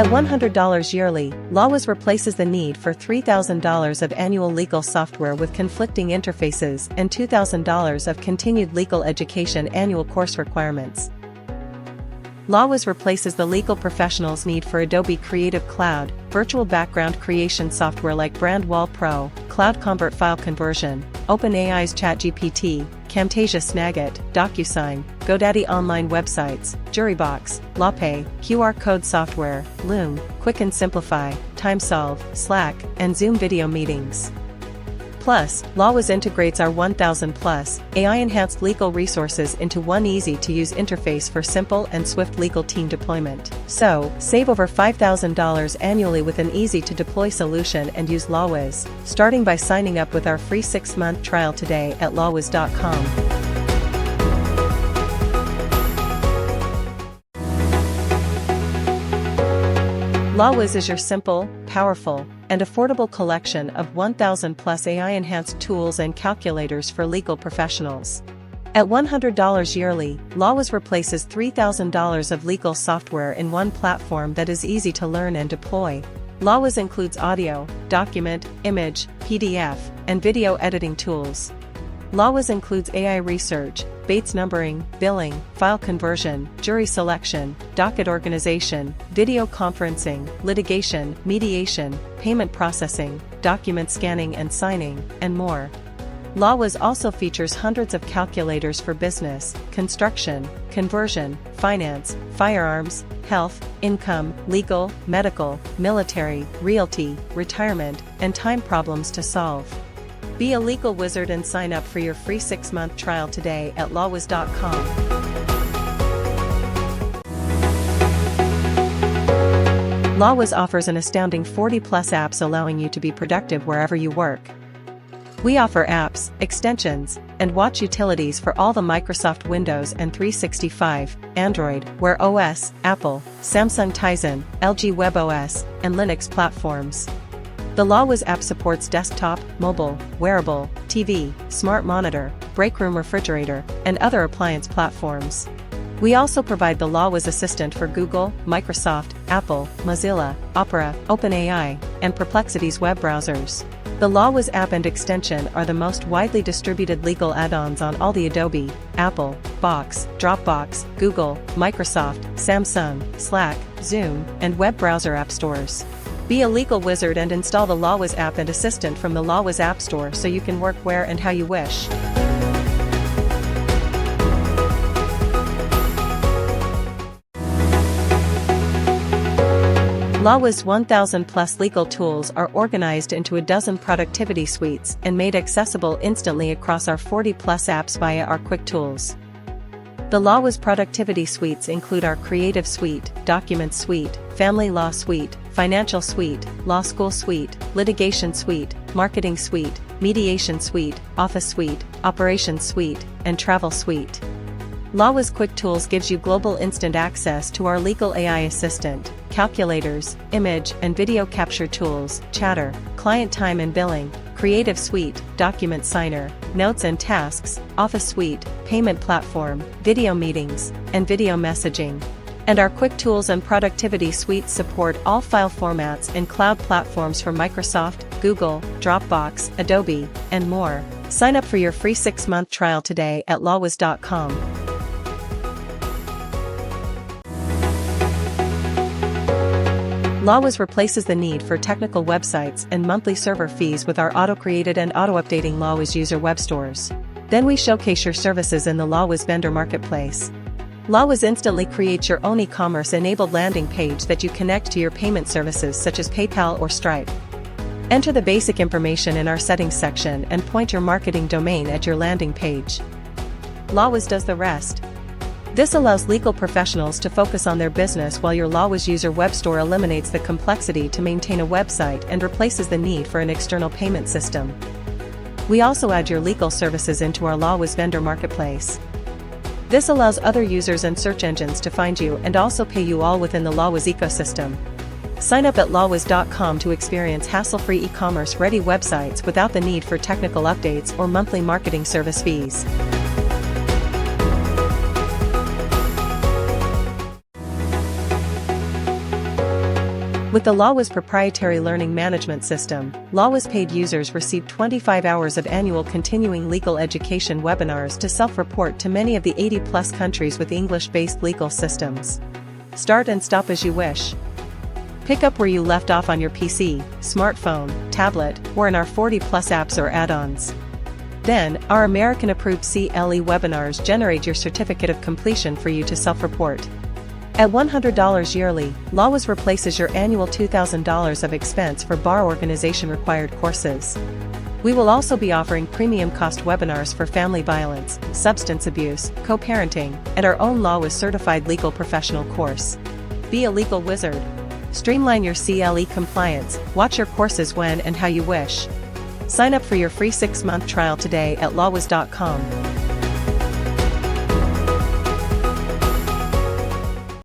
At $100 yearly, LawWiz replaces the need for $3,000 of annual legal software with conflicting interfaces and $2,000 of continued legal education annual course requirements. LawWiz replaces the legal professional's need for Adobe Creative Cloud, virtual background creation software like BrandWall Pro, Cloud Convert file conversion, OpenAI's ChatGPT, Camtasia Snagit, DocuSign, GoDaddy online websites, JuryBox, LawPay, QR code software, Loom, Quick and Simplify, TimeSolve, Slack, and Zoom video meetings. Plus, LawWiz integrates our 1,000-plus AI-enhanced legal resources into one easy-to-use interface for simple and swift legal team deployment. So, save over $5,000 annually with an easy-to-deploy solution and use LawWiz, starting by signing up with our free 6-month trial today at LawWiz.com. LawWiz is your simple, powerful, and affordable collection of 1,000-plus AI-enhanced tools and calculators for legal professionals. At $100 yearly, LawWiz replaces $3,000 of legal software in one platform that is easy to learn and deploy. LawWiz includes audio, document, image, PDF, and video editing tools. LawWiz includes AI research, Bates numbering, billing, file conversion, jury selection, docket organization, video conferencing, litigation, mediation, payment processing, document scanning and signing, and more. LawWiz also features hundreds of calculators for business, construction, conversion, finance, firearms, health, income, legal, medical, military, realty, retirement, and time problems to solve. Be a legal wizard and sign up for your free 6-month trial today at LawWiz.com. LawWiz offers an astounding 40-plus apps allowing you to be productive wherever you work. We offer apps, extensions, and watch utilities for all the Microsoft Windows and 365, Android, Wear OS, Apple, Samsung Tizen, LG WebOS, and Linux platforms. The LawWiz app supports desktop, mobile, wearable, TV, smart monitor, break room refrigerator, and other appliance platforms. We also provide the LawWiz Assistant for Google, Microsoft, Apple, Mozilla, Opera, OpenAI, and Perplexity's web browsers. The LawWiz app and extension are the most widely distributed legal add-ons on all the Adobe, Apple, Box, Dropbox, Google, Microsoft, Samsung, Slack, Zoom, and web browser app stores. Be a legal wizard and install the LawWiz app and assistant from the LawWiz App Store so you can work where and how you wish. LawWiz 1,000-plus legal tools are organized into a dozen productivity suites and made accessible instantly across our 40-plus apps via our quick tools. The LawWiz productivity suites include our Creative Suite, Document Suite, Family Law Suite, Financial Suite, Law School Suite, Litigation Suite, Marketing Suite, Mediation Suite, Office Suite, Operations Suite, and Travel Suite. LawWiz Quick Tools gives you global instant access to our legal AI assistant, calculators, image and video capture tools, Chatter, Client Time and Billing, Creative Suite, Document Signer, Notes and Tasks, Office Suite, Payment Platform, Video Meetings, and Video Messaging. And our Quick Tools and Productivity Suite support all file formats and cloud platforms from Microsoft, Google, Dropbox, Adobe, and more. Sign up for your free 6-month trial today at LawWiz.com. LawWiz replaces the need for technical websites and monthly server fees with our auto-created and auto-updating LawWiz user web stores. Then we showcase your services in the LawWiz vendor marketplace. LawWiz instantly creates your own e-commerce-enabled landing page that you connect to your payment services such as PayPal or Stripe. Enter the basic information in our settings section and point your marketing domain at your landing page. LawWiz does the rest. This allows legal professionals to focus on their business while your LawWiz user web store eliminates the complexity to maintain a website and replaces the need for an external payment system. We also add your legal services into our LawWiz vendor marketplace. This allows other users and search engines to find you and also pay you all within the LawWiz ecosystem. Sign up at LawWiz.com to experience hassle-free e-commerce-ready websites without the need for technical updates or monthly marketing service fees. With the LawWiz proprietary learning management system, LawWiz paid users receive 25 hours of annual continuing legal education webinars to self-report to many of the 80-plus countries with English-based legal systems. Start and stop as you wish. Pick up where you left off on your PC, smartphone, tablet, or in our 40-plus apps or add-ons. Then, our American-approved CLE webinars generate your certificate of completion for you to self-report. At $100 yearly, LawWiz replaces your annual $2,000 of expense for bar organization required courses. We will also be offering premium cost webinars for family violence, substance abuse, co-parenting, and our own LawWiz certified legal professional course. Be a legal wizard. Streamline your CLE compliance, watch your courses when and how you wish. Sign up for your free 6-month trial today at LawWiz.com.